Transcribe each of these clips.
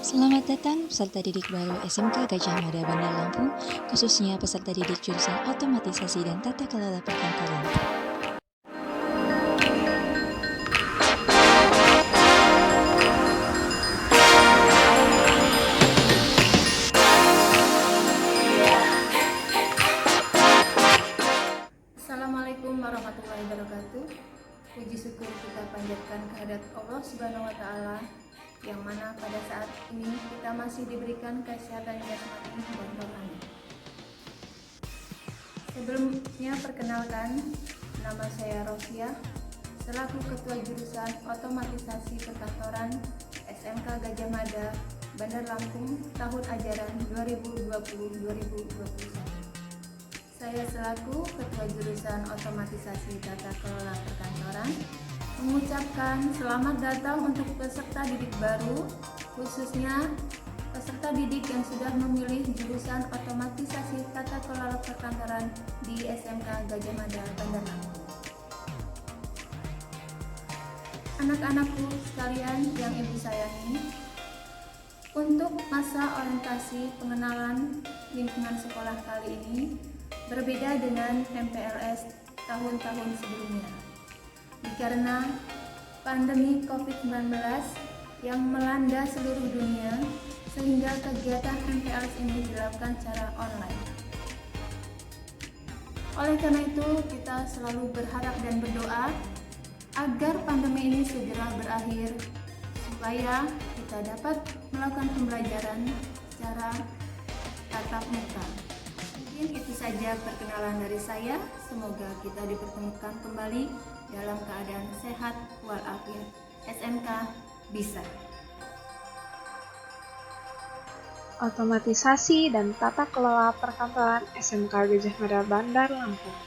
Selamat datang peserta didik baru SMK Gajah Mada Bandar Lampung, khususnya peserta didik jurusan Otomatisasi dan Tata Kelola Perkantoran. Assalamualaikum warahmatullahi wabarakatuh. Puji syukur kita panjatkan kehadirat Allah Subhanahu wa taala, yang mana pada saat ini kita masih diberikan kesehatan jasmani dan rohani. Sebelumnya perkenalkan, nama saya Rofiah, selaku Ketua Jurusan Otomatisasi Perkantoran SMK Gajah Mada Bandar Lampung tahun ajaran 2020-2021. Saya selaku Ketua Jurusan Otomatisasi Tata Kelola Perkantoran mengucapkan selamat datang untuk peserta didik baru, khususnya peserta didik yang sudah memilih jurusan Otomatisasi Tata Kelola Perkantoran di SMK Gajah Mada Bandar Lampung. Anak-anakku sekalian yang ibu sayangi, untuk masa orientasi pengenalan lingkungan sekolah kali ini berbeda dengan MPLS tahun-tahun sebelumnya, karena pandemi COVID-19 yang melanda seluruh dunia, sehingga kegiatan MPLS ini dilakukan secara online. Oleh karena itu, kita selalu berharap dan berdoa agar pandemi ini segera berakhir, supaya kita dapat melakukan pembelajaran secara tatap muka. Mungkin itu saja perkenalan dari saya. Semoga kita dipertemukan kembali dalam keadaan sehat walafiat. SMK bisa. Otomatisasi dan Tata Kelola Perkantoran SMK Gajah Mada Bandar Lampung.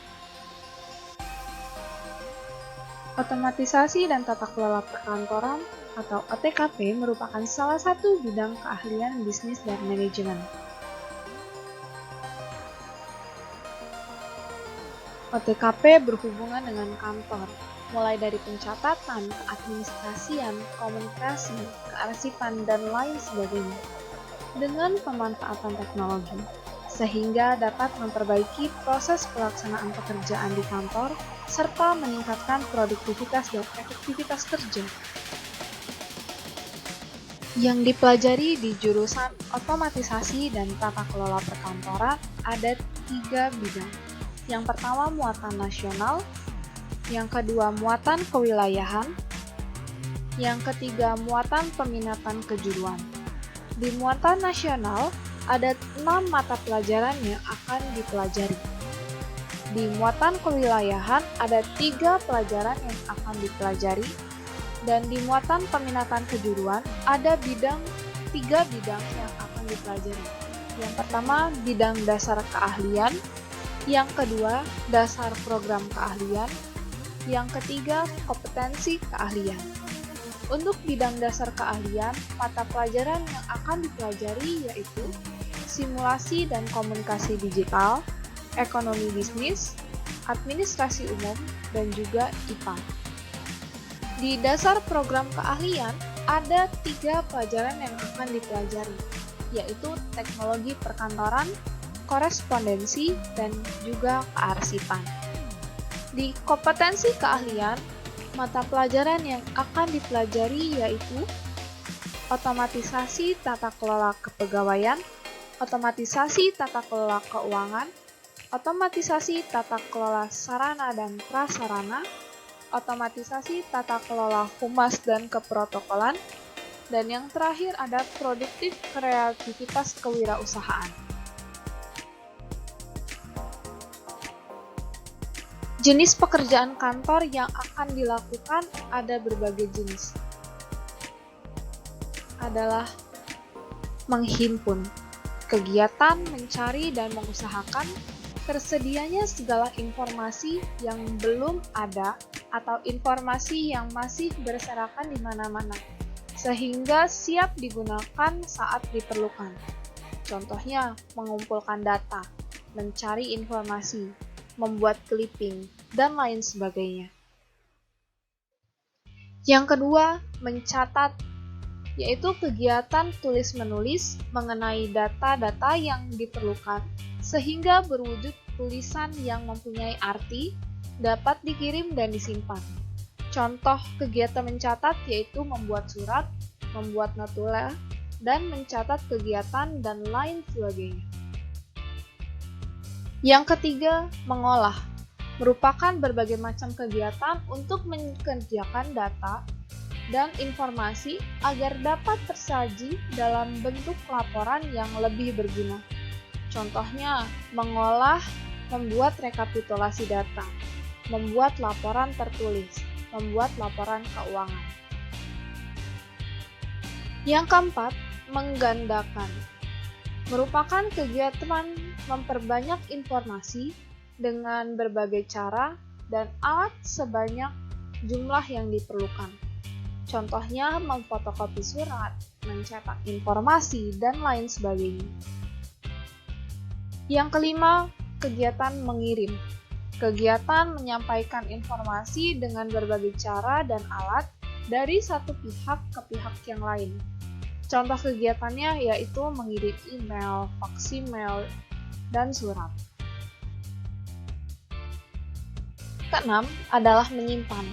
Otomatisasi dan Tata Kelola Perkantoran atau OTKP merupakan salah satu bidang keahlian bisnis dan manajemen. OTKP berhubungan dengan kantor, mulai dari pencatatan, keadministrasian, komunikasi, kearsipan, dan lain sebagainya, dengan pemanfaatan teknologi, sehingga dapat memperbaiki proses pelaksanaan pekerjaan di kantor, serta meningkatkan produktivitas dan efektivitas kerja. Yang dipelajari di jurusan Otomatisasi dan Tata Kelola Perkantoran ada 3 bidang. Yang pertama muatan nasional, yang kedua muatan kewilayahan, yang ketiga muatan peminatan kejuruan. Di muatan nasional ada 6 mata pelajaran yang akan dipelajari. Di muatan kewilayahan ada 3 pelajaran yang akan dipelajari, dan di muatan peminatan kejuruan ada 3 bidang yang akan dipelajari. Yang pertama bidang dasar keahlian, yang kedua dasar program keahlian, yang ketiga kompetensi keahlian. Untuk bidang dasar keahlian, mata pelajaran yang akan dipelajari yaitu simulasi dan komunikasi digital, ekonomi bisnis, administrasi umum, dan juga IPA. Di dasar program keahlian ada 3 pelajaran yang akan dipelajari, yaitu teknologi perkantoran, korespondensi, dan juga kearsipan. Di kompetensi keahlian, mata pelajaran yang akan dipelajari yaitu otomatisasi tata kelola kepegawaian, otomatisasi tata kelola keuangan, otomatisasi tata kelola sarana dan prasarana, otomatisasi tata kelola humas dan keprotokolan, dan yang terakhir ada produktif kreativitas kewirausahaan. Jenis pekerjaan kantor yang akan dilakukan ada berbagai jenis. Adalah menghimpun, kegiatan mencari dan mengusahakan tersedianya segala informasi yang belum ada atau informasi yang masih berserakan di mana-mana, sehingga siap digunakan saat diperlukan. Contohnya, mengumpulkan data, mencari informasi, membuat clipping, dan lain sebagainya. Yang kedua, mencatat yaitu kegiatan tulis-menulis mengenai data-data yang diperlukan sehingga berwujud tulisan yang mempunyai arti, dapat dikirim dan disimpan. Contoh kegiatan mencatat yaitu membuat surat, membuat notula, dan mencatat kegiatan dan lain sebagainya. Yang ketiga, mengolah. Merupakan berbagai macam kegiatan untuk mengerjakan data dan informasi agar dapat tersaji dalam bentuk laporan yang lebih berguna. Contohnya, mengolah, membuat rekapitulasi data, membuat laporan tertulis, membuat laporan keuangan. Yang keempat, menggandakan. Merupakan kegiatan memperbanyak informasi dengan berbagai cara dan alat sebanyak jumlah yang diperlukan. Contohnya memfotokopi surat, mencetak informasi, dan lain sebagainya. Yang kelima, kegiatan mengirim. Kegiatan menyampaikan informasi dengan berbagai cara dan alat dari satu pihak ke pihak yang lain. Contoh kegiatannya yaitu mengirim email, faksimiles, dan surat. Keenam adalah menyimpan.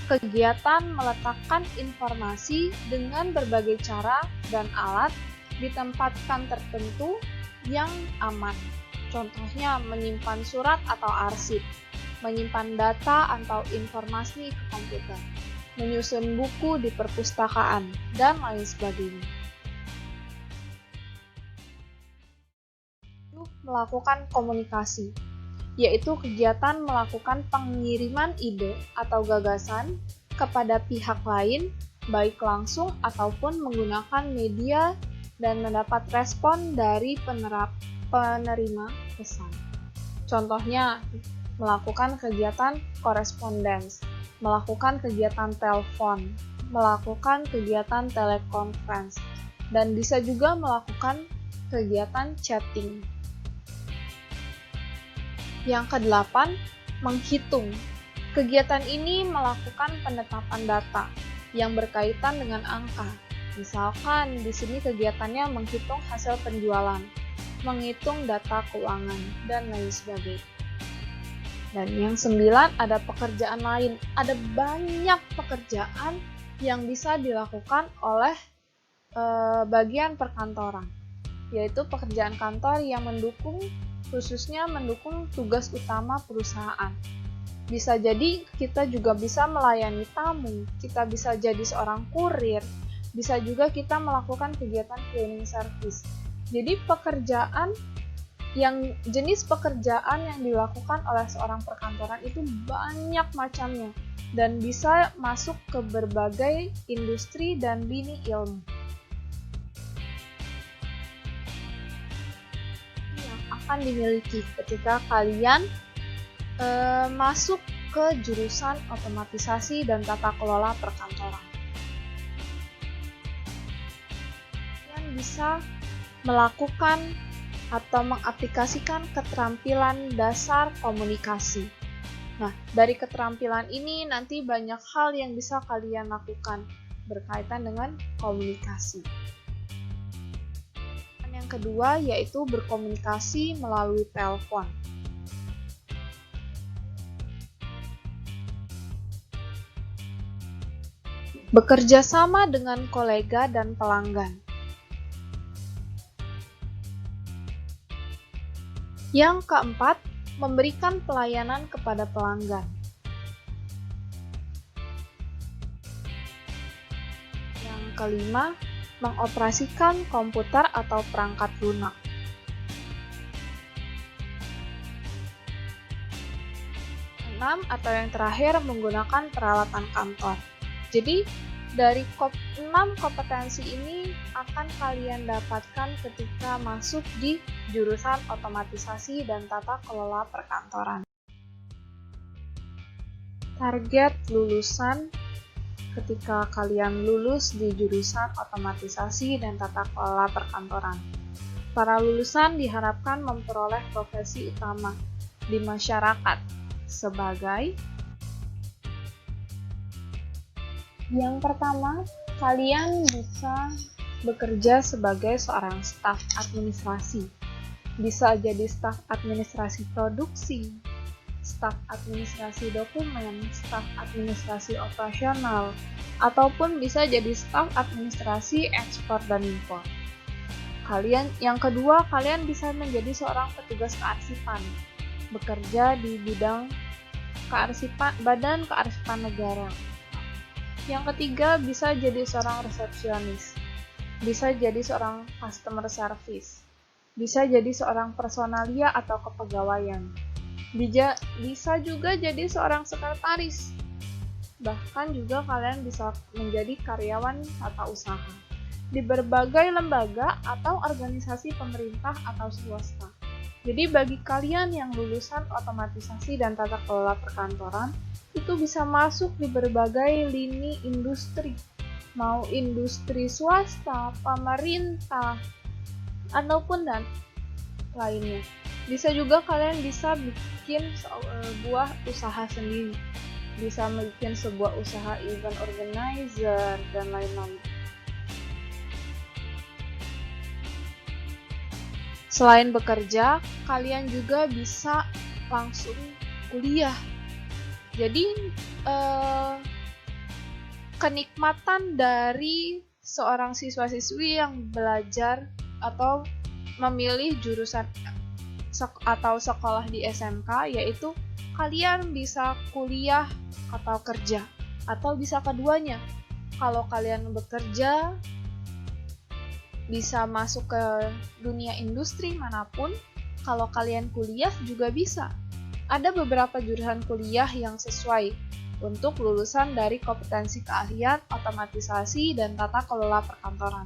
Kegiatan meletakkan informasi dengan berbagai cara dan alat di tempatkan tertentu yang aman. Contohnya menyimpan surat atau arsip, menyimpan data atau informasi ke komputer, menyusun buku di perpustakaan, dan lain sebagainya. Melakukan komunikasi, yaitu kegiatan melakukan pengiriman ide atau gagasan kepada pihak lain, baik langsung ataupun menggunakan media dan mendapat respon dari penerima pesan. Contohnya, melakukan kegiatan korespondens, melakukan kegiatan telepon, melakukan kegiatan telekonferensi, dan bisa juga melakukan kegiatan chatting. Yang kedelapan, menghitung. Kegiatan ini melakukan penetapan data yang berkaitan dengan angka. Misalkan di sini kegiatannya menghitung hasil penjualan, menghitung data keuangan, dan lain sebagainya. Dan yang 9 ada pekerjaan lain. Ada banyak pekerjaan yang bisa dilakukan oleh bagian perkantoran, yaitu pekerjaan kantor yang khususnya mendukung tugas utama perusahaan. Bisa jadi kita juga bisa melayani tamu, kita bisa jadi seorang kurir, bisa juga kita melakukan kegiatan cleaning service. Jadi jenis pekerjaan yang dilakukan oleh seorang perkantoran itu banyak macamnya dan bisa masuk ke berbagai industri dan lini ilmu. Yang akan dimiliki ketika kalian masuk ke jurusan otomatisasi dan tata kelola perkantoran. Kalian bisa melakukan atau mengaplikasikan keterampilan dasar komunikasi. Nah, dari keterampilan ini nanti banyak hal yang bisa kalian lakukan berkaitan dengan komunikasi. Dan yang kedua yaitu berkomunikasi melalui telepon. Bekerja sama dengan kolega dan pelanggan. Yang keempat, memberikan pelayanan kepada pelanggan. Yang kelima, mengoperasikan komputer atau perangkat lunak. Enam, atau yang terakhir, menggunakan peralatan kantor. Jadi, dari 6 kompetensi ini akan kalian dapatkan ketika masuk di jurusan otomatisasi dan tata kelola perkantoran. Target lulusan ketika kalian lulus di jurusan otomatisasi dan tata kelola perkantoran. Para lulusan diharapkan memperoleh profesi utama di masyarakat sebagai yang pertama, kalian bisa bekerja sebagai seorang staf administrasi. Bisa jadi staf administrasi produksi, staf administrasi dokumen, staf administrasi operasional, ataupun bisa jadi staf administrasi ekspor dan impor. Yang kedua, kalian bisa menjadi seorang petugas kearsipan, bekerja di bidang Badan Kearsipan Negara. Yang ketiga, bisa jadi seorang resepsionis, bisa jadi seorang customer service, bisa jadi seorang personalia atau kepegawaian, bisa juga jadi seorang sekretaris, bahkan juga kalian bisa menjadi karyawan tata usaha di berbagai lembaga atau organisasi pemerintah atau swasta. Jadi bagi kalian yang lulusan otomatisasi dan tata kelola perkantoran, itu bisa masuk di berbagai lini industri, mau industri swasta, pemerintah, ataupun dan lainnya. Bisa juga kalian bisa bikin sebuah usaha sendiri, bisa bikin sebuah usaha event organizer, dan lain-lain. Selain bekerja, kalian juga bisa langsung kuliah. Jadi, kenikmatan dari seorang siswa-siswi yang belajar atau memilih jurusan atau sekolah di SMK, yaitu kalian bisa kuliah atau kerja, atau bisa keduanya. Kalau kalian bekerja, bisa masuk ke dunia industri manapun. Kalau kalian kuliah juga bisa. Ada beberapa jurusan kuliah yang sesuai untuk lulusan dari kompetensi keahlian otomatisasi dan tata kelola perkantoran.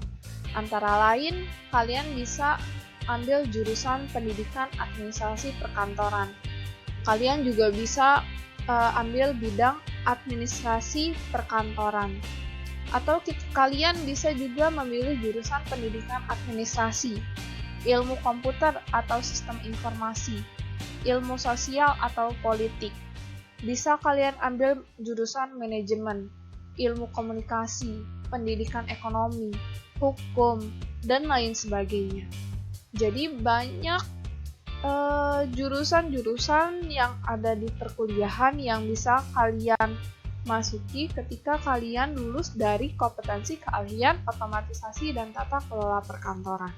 Antara lain, kalian bisa ambil jurusan pendidikan administrasi perkantoran. Kalian juga bisa ambil bidang administrasi perkantoran. Atau kalian bisa juga memilih jurusan pendidikan administrasi, ilmu komputer atau sistem informasi, ilmu sosial atau politik. Bisa kalian ambil jurusan manajemen, ilmu komunikasi, pendidikan ekonomi, hukum, dan lain sebagainya. Jadi banyak jurusan-jurusan yang ada di perkuliahan yang bisa kalian masuki ketika kalian lulus dari kompetensi keahlian otomatisasi dan tata kelola perkantoran.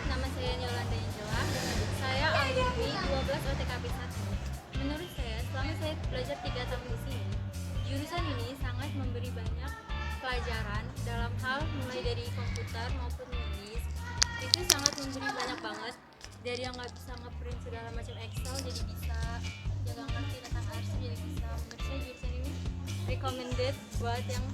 Nama saya Yolanda Angela. Saya alumni 12 OTKP 1. Menurut saya, selama saya belajar 3 tahun di sini, jurusan ini sangat memberi banyak pelajaran dalam hal mulai dari komputer maupun nulis, itu sangat memberi banyak banget, dari yang nggak bisa ngeprint segala macam Excel jadi bisa, yang nggak ngerti tentang arsip jadi bisa. Menurut saya jurusan ini recommended buat yang